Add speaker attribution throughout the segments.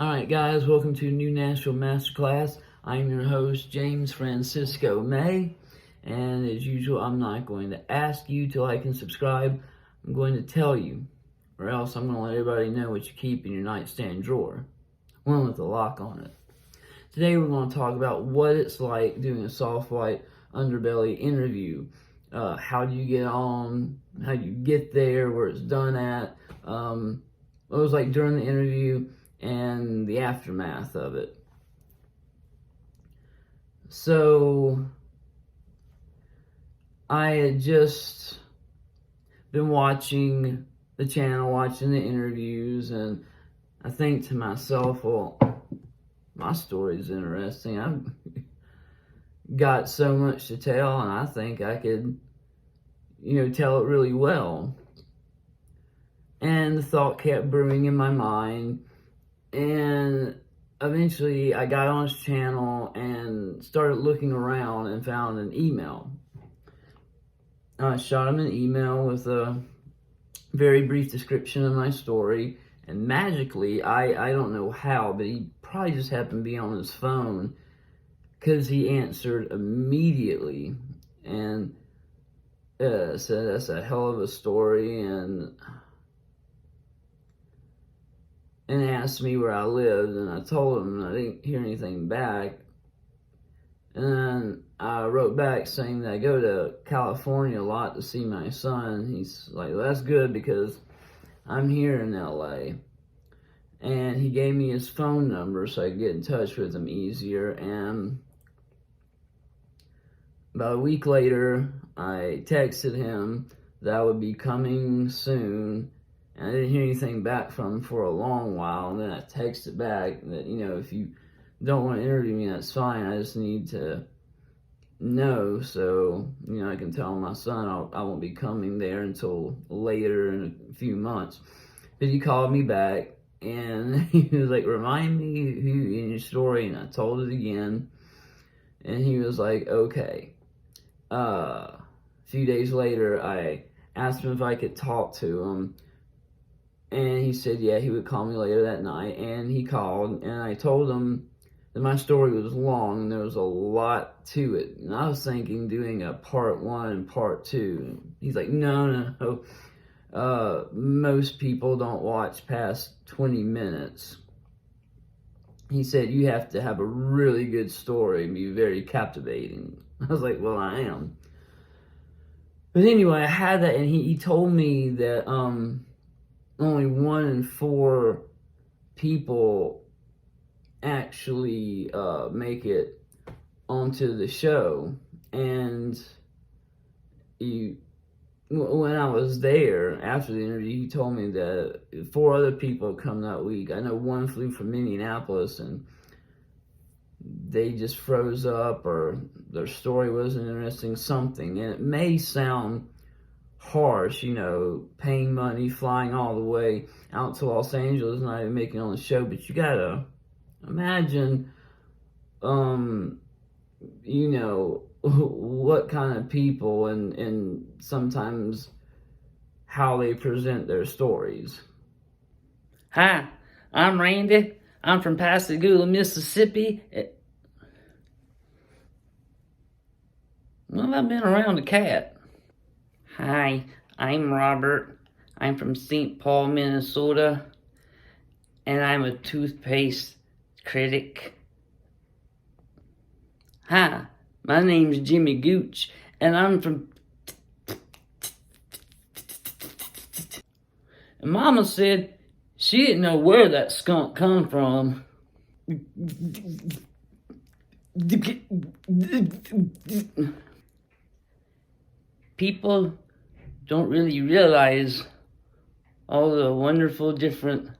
Speaker 1: Alright guys, welcome to a new Nashville Masterclass. I'm your host, James Francisco May. And as usual, I'm not going to ask you to like and subscribe. I'm going to tell you, or else I'm going to let everybody know what you keep in your nightstand drawer. One with a lock on it. Today we're going to talk about what it's like doing a Soft White Underbelly interview. How do you get on? How do you get there? Where it's done at? What it was like during the interview and the aftermath of it. So, I had just been watching the channel, watching the interviews, and I think to myself, well, my story's interesting. I've got so much to tell, and I think I could, tell it really well. And the thought kept brewing in my mind. And eventually I got on his channel and started looking around and found an email. I shot him an email with a very brief description of my story. And magically, I don't know how, but he probably just happened to be on his phone because he answered immediately and said that's a hell of a story and asked me where I lived, and I told him I didn't hear anything back. And then I wrote back saying that I go to California a lot to see my son. He's like, well, that's good because I'm here in LA. And he gave me his phone number so I could get in touch with him easier. And about a week later, I texted him that I would be coming soon. And I didn't hear anything back from him for a long while. And then I texted back that, if you don't want to interview me, that's fine. I just need to know so, I can tell my son I won't be coming there until later in a few months. But he called me back and he was like, remind me who in your story. And I told it again. And he was like, okay. A few days later, I asked him if I could talk to him. And he said, yeah, he would call me later that night. And he called, and I told him that my story was long, and there was a lot to it. And I was thinking doing a part 1 and part 2. And he's like, no. Most people don't watch past 20 minutes. He said, you have to have a really good story and be very captivating. I was like, well, I am. But anyway, I had that, and he told me that, only 1 in 4 people actually make it onto the show. And when I was there after the interview, he told me that 4 other people come that week. I know 1 flew from Minneapolis and they just froze up, or their story wasn't interesting, something. And it may sound harsh, paying money, flying all the way out to Los Angeles, not even making it on the show, but you gotta imagine, what kind of people and sometimes how they present their stories.
Speaker 2: Hi, I'm Randy. I'm from Pascagoula, Mississippi. Well, I've been around a cat. Hi, I'm Robert. I'm from St. Paul, Minnesota, and I'm a toothpaste critic. Hi, my name's Jimmy Gooch, and I'm from... And Mama said she didn't know where that skunk come from. People don't really realize all the wonderful different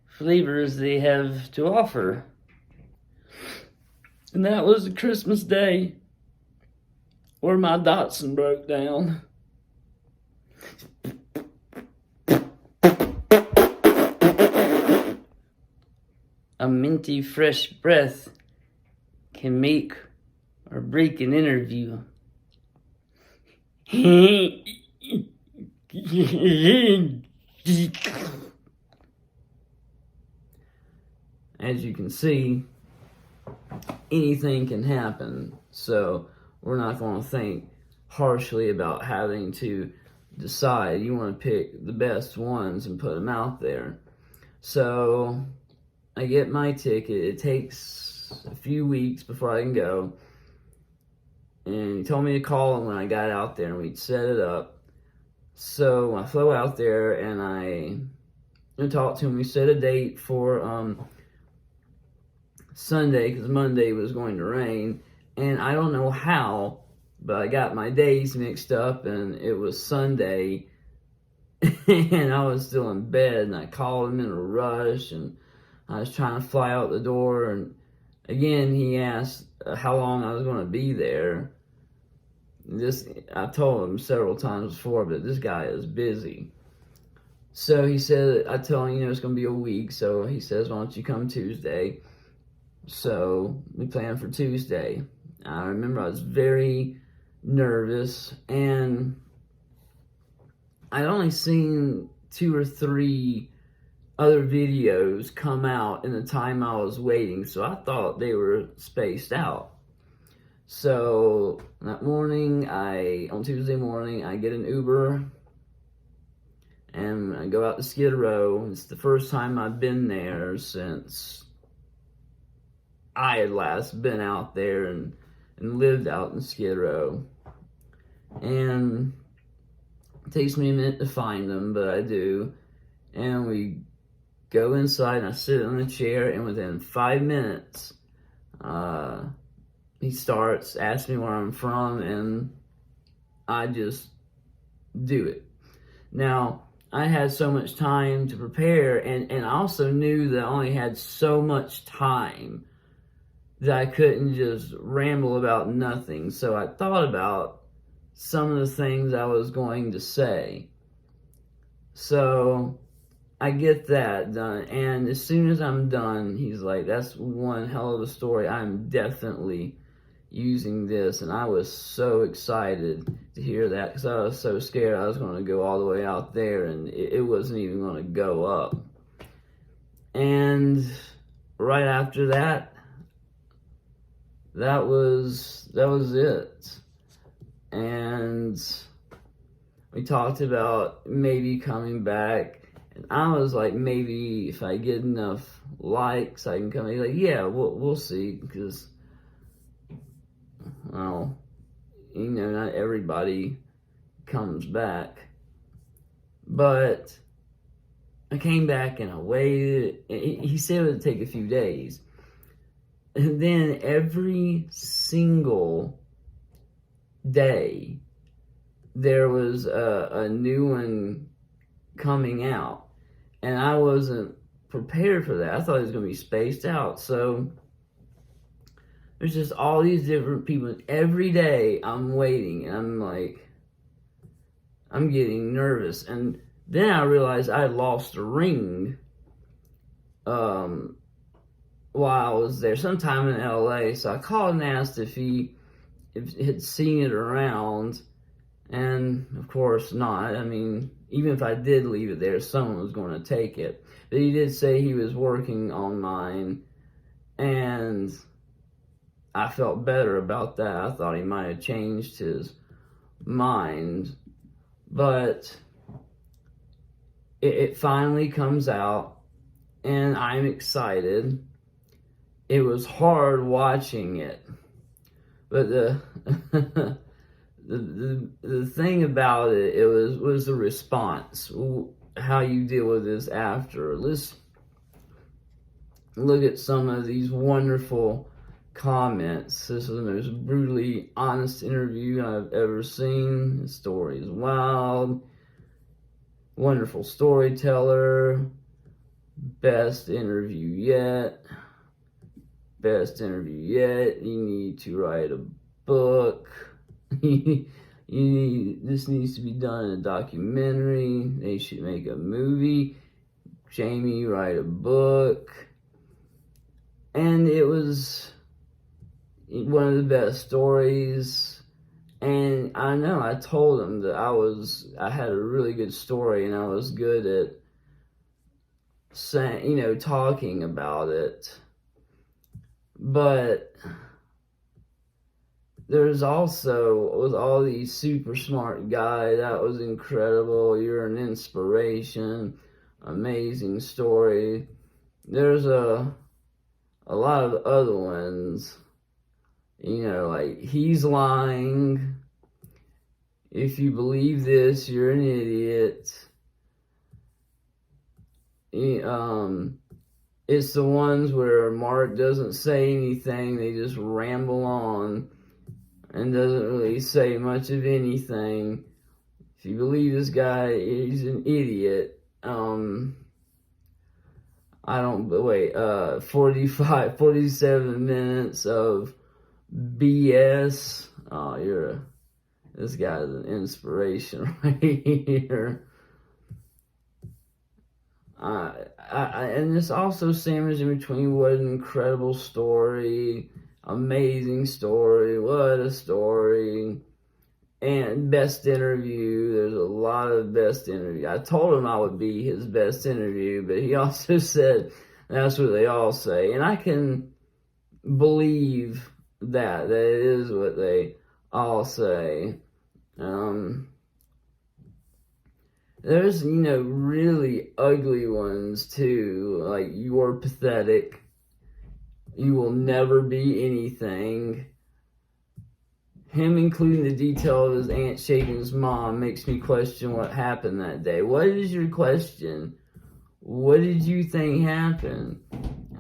Speaker 2: flavors they have to offer. And that was a Christmas day where my Datsun broke down. A minty fresh breath can make or break an interview.
Speaker 1: as you can see, anything can happen. So we're not going to think harshly about having to decide. You want to pick the best ones and put them out there. So I get my ticket. It takes a few weeks before I can go. And he told me to call him when I got out there and we'd set it up. So I flew out there and I talked to him. We set a date for Sunday because Monday was going to rain. And I don't know how, but I got my days mixed up and it was Sunday. And I was still in bed and I called him in a rush and I was trying to fly out the door. And again, he asked how long I was going to be there. I told him several times before, but this guy is busy. So he said, I told him, it's going to be a week. So he says, why don't you come Tuesday? So we planned for Tuesday. I remember I was very nervous, and I'd only seen 2 or 3 other videos come out in the time I was waiting, so I thought they were spaced out. So that morning, on Tuesday morning, I get an Uber and I go out to Skid Row. It's the first time I've been there since I had last been out there and lived out in Skid Row. And it takes me a minute to find them, but I do. And we go inside and I sit on a chair, and within 5 minutes, he starts asking me where I'm from, and I just do it. Now, I had so much time to prepare, and I also knew that I only had so much time that I couldn't just ramble about nothing. So I thought about some of the things I was going to say. So I get that done, and as soon as I'm done, he's like, that's one hell of a story. I'm definitely using this. And I was so excited to hear that because I was so scared I was going to go all the way out there and it wasn't even going to go up. And right after that, that was it. And we talked about maybe coming back. And I was like, maybe if I get enough likes, I can come. He's like, yeah, we'll see. Because, well, not everybody comes back. But I came back and I waited. He said it would take a few days. And then every single day, there was a new one coming out. And I wasn't prepared for that. I thought it was going to be spaced out. So there's just all these different people. Every day I'm waiting. And I'm like, I'm getting nervous. And then I realized I lost a ring while I was there, sometime in LA. So I called and asked if he had seen it around. And of course not. I mean, even if I did leave it there, someone was going to take it. But he did say he was working on mine, and I felt better about that. I thought he might have changed his mind. But it finally comes out, and I'm excited. It was hard watching it. But the thing about it was the response, how you deal with this after. Let's look at some of these wonderful comments. This is the most brutally honest interview I've ever seen. The story is wild. Wonderful storyteller. Best interview yet. Best interview yet. You need to write a book. This needs to be done in a documentary. They should make a movie. Jamie, write a book. And it was one of the best stories. And I know I told him that I had a really good story and I was good at saying, talking about it. But there's also, with all these super smart guys, that was incredible. You're an inspiration. Amazing story. There's a lot of other ones. Like, he's lying. If you believe this, you're an idiot. It's the ones where Mark doesn't say anything, they just ramble on and doesn't really say much of anything. If you believe this guy, he's an idiot. I don't, wait, 47 minutes of BS. Oh, this guy's an inspiration right here. And this also sandwiched in between, what an incredible story, amazing story, what a story, and best interview. There's a lot of best interview. I told him I would be his best interview, but he also said that's what they all say, and I can believe that it is what they all say. There's, really ugly ones too, like, you're pathetic, you will never be anything. Him including the detail of his aunt shaking his mom makes me question what happened that day. What is your question? What did you think happened?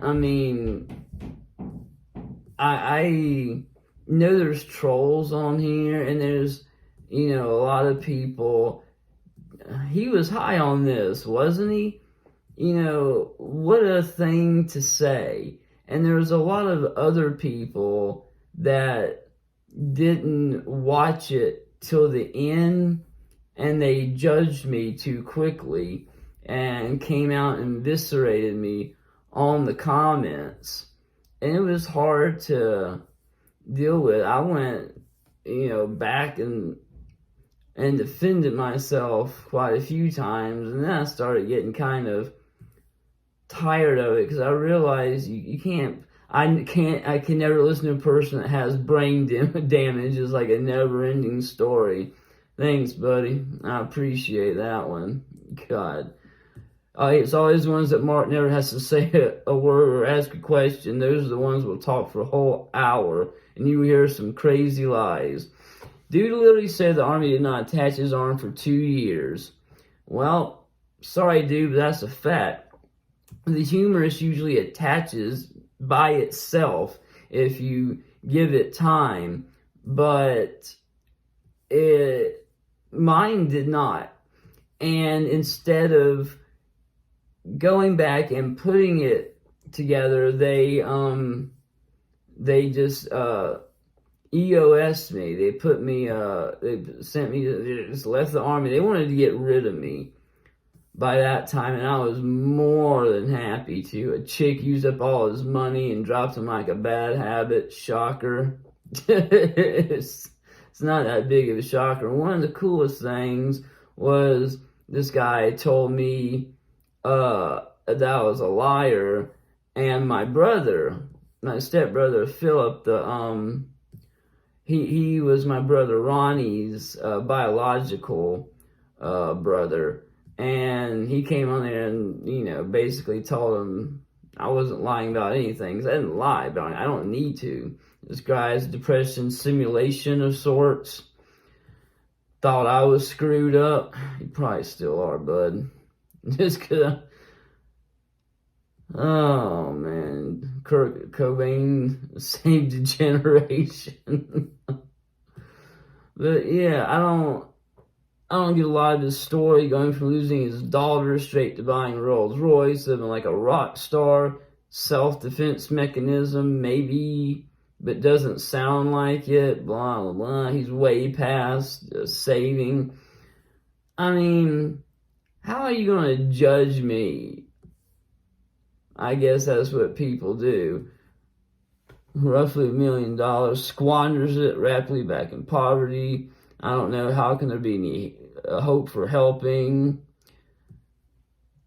Speaker 1: I mean, I know there's trolls on here, and there's, a lot of people. He was high on this, wasn't he? What a thing to say. And there was a lot of other people that didn't watch it till the end, and they judged me too quickly and came out and eviscerated me on the comments. And it was hard to deal with. I went, back and defended myself quite a few times, and then I started getting kind of tired of it, because I realized I can never listen to a person that has brain damage. It's like a never-ending story. Thanks, buddy. I appreciate that one. God. It's always the ones that Mark never has to say a word or ask a question. Those are the ones that will talk for a whole hour, and you hear some crazy lies. Dude literally said the Army did not attach his arm for 2 years. Well, sorry, dude, but that's a fact. The humerus usually attaches by itself if you give it time, but mine did not. And instead of going back and putting it together, they just EOS'd me. They sent me, they just left the Army. They wanted to get rid of me by that time, and I was more than happy to. A chick used up all his money and dropped him like a bad habit. Shocker. It's not that big of a shocker. One of the coolest things was this guy told me that I was a liar, and my stepbrother Philip, he was my brother Ronnie's biological brother, and he came on there and basically told him I wasn't lying about anything, because I didn't lie about it. I don't need to. This guy's depression simulation of sorts thought I was screwed up. You probably still are, bud. Just because oh man, Kurt Cobain saved a generation. But yeah, I don't get a lot of his story, going from losing his daughter straight to buying a Rolls Royce, living like a rock star, self-defense mechanism, maybe, but doesn't sound like it, blah, blah, blah. He's way past saving. I mean, how are you going to judge me? I guess that's what people do. Roughly $1 million, squanders it rapidly back in poverty. I don't know, how can there be any hope for helping?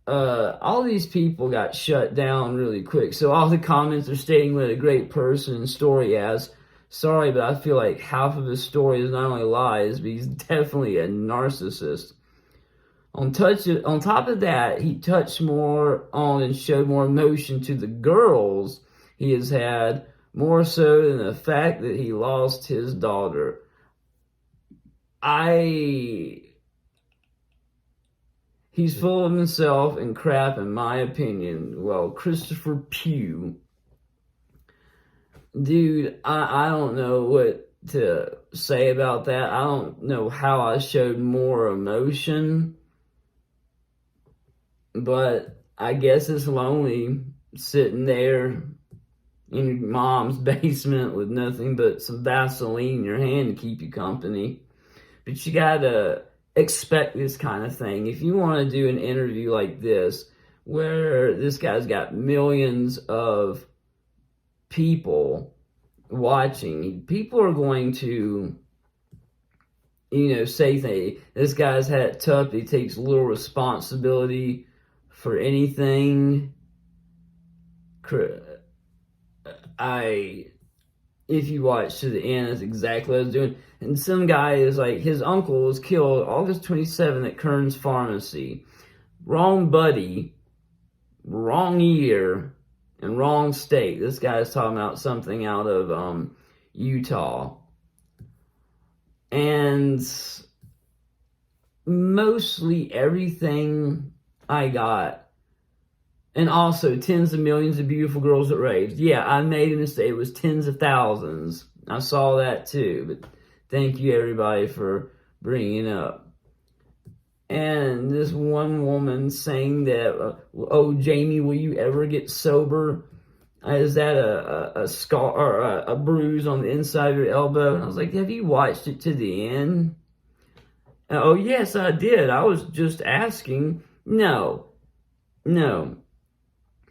Speaker 1: all these people got shut down really quick. So all the comments are stating what a great person and story he has. Sorry, but I feel like half of his story is not only lies, but he's definitely a narcissist. On top of that, he touched more on and showed more emotion to the girls he has had, more so than the fact that he lost his daughter. He's full of himself and crap, in my opinion. Well, Christopher Pugh, dude, I don't know what to say about that. I don't know how I showed more emotion, but I guess it's lonely sitting there in your mom's basement with nothing but some Vaseline in your hand to keep you company. But you gotta expect this kind of thing. If you want to do an interview like this, where this guy's got millions of people watching, people are going to, say things. This guy's had it tough. He takes little responsibility for anything. If you watch to the end, that's exactly what I was doing. And some guy is like, his uncle was killed August 27th at Kern's Pharmacy. Wrong buddy, wrong year, and wrong state. This guy's talking about something out of Utah. And mostly everything I got, and also tens of millions of beautiful girls at raves. Yeah, I made a mistake. It was tens of thousands. I saw that too. But thank you, everybody, for bringing it up. And this one woman saying that, oh, Jamie, will you ever get sober? Is that a scar or a bruise on the inside of your elbow? And I was like, have you watched it to the end? And, oh, yes, I did. I was just asking. No.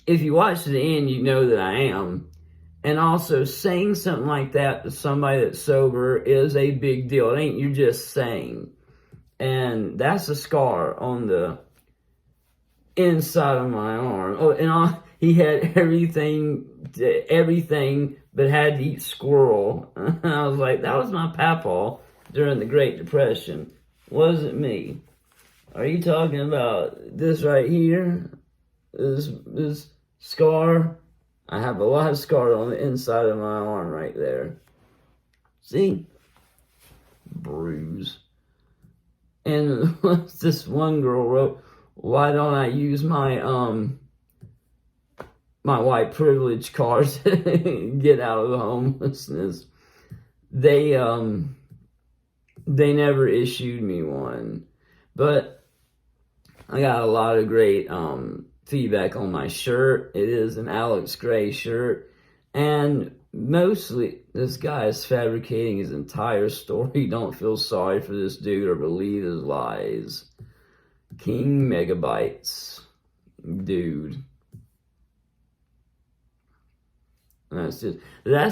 Speaker 1: If you watch to the end, you know that I am. And also, saying something like that to somebody that's sober is a big deal. It ain't you just saying. And that's a scar on the inside of my arm. Oh, and he had everything, but had to eat squirrel. And I was like, that was my papa during the Great Depression. Wasn't me. Are you talking about this right here? This scar? I have a lot of scar on the inside of my arm right there. See? Bruise. And this one girl wrote, why don't I use my my white privilege card to get out of the homelessness? They never issued me one. But I got a lot of great feedback on my shirt. It is an Alex Gray shirt. And mostly, this guy is fabricating his entire story. Don't feel sorry for this dude or believe his lies. King Megabytes. Dude. That's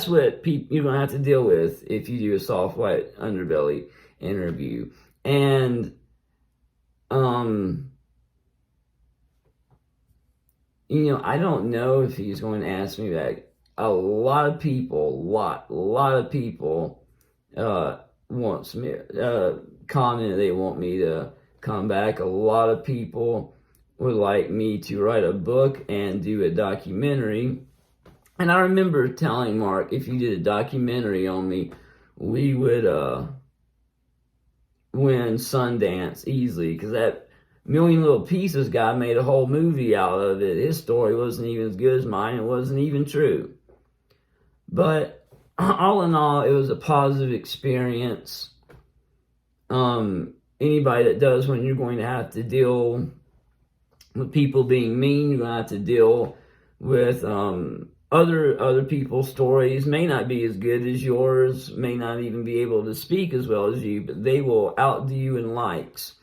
Speaker 1: what you're going to have to deal with if you do a Soft White Underbelly interview. And, I don't know if he's going to ask me back. A lot of people, wants me, comment they want me to come back. A lot of people would like me to write a book and do a documentary. And I remember telling Mark, if you did a documentary on me, we would win Sundance easily, because that Million Little Pieces guy made a whole movie out of it. His story wasn't even as good as mine. It wasn't even true. But all in all, it was a positive experience. Anybody that does, when you're going to have to deal with people being mean, you're going to have to deal with other people's stories. May not be as good as yours, may not even be able to speak as well as you, but they will outdo you in likes.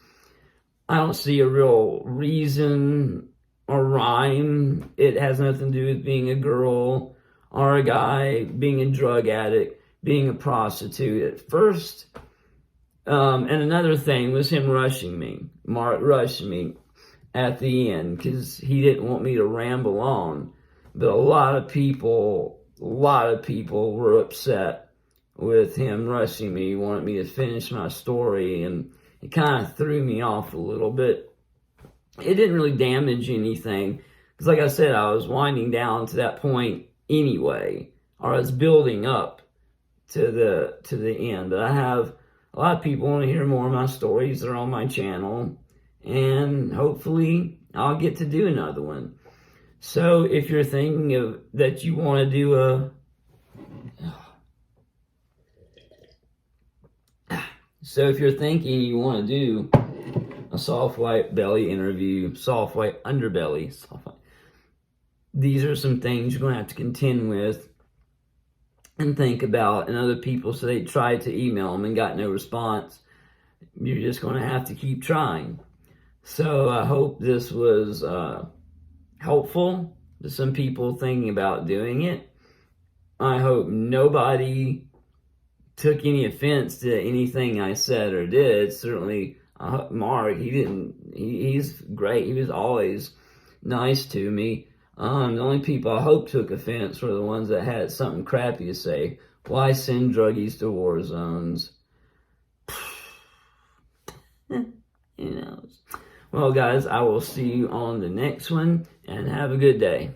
Speaker 1: I don't see a real reason or rhyme. It has nothing to do with being a girl or a guy, being a drug addict, being a prostitute. At first, and another thing was him rushing me. Mark rushed me. at the end because he didn't want me to ramble on. But a lot of people were upset with him rushing me, wanted me to finish my story, and it kind of threw me off a little bit. It didn't really damage anything because, like I said, I was winding down to that point anyway, or I was building up to the end. But I have a lot of people want to hear more of my stories. They're on my channel, and hopefully I'll get to do another one. So if you're thinking of that you want to do if you're thinking you want to do a soft white belly interview, soft white underbelly, these are some things you're going to have to contend with and think about. And other people, so they tried to email them and got no response. You're just going to have to keep trying. So I hope this was helpful to some people thinking about doing it. I hope nobody took any offense to anything I said or did. Certainly, Mark, he's great. He was always nice to me. The only people I hope took offense were the ones that had something crappy to say. Why send druggies to war zones? Who knows? Well, guys, I will see you on the next one, and have a good day.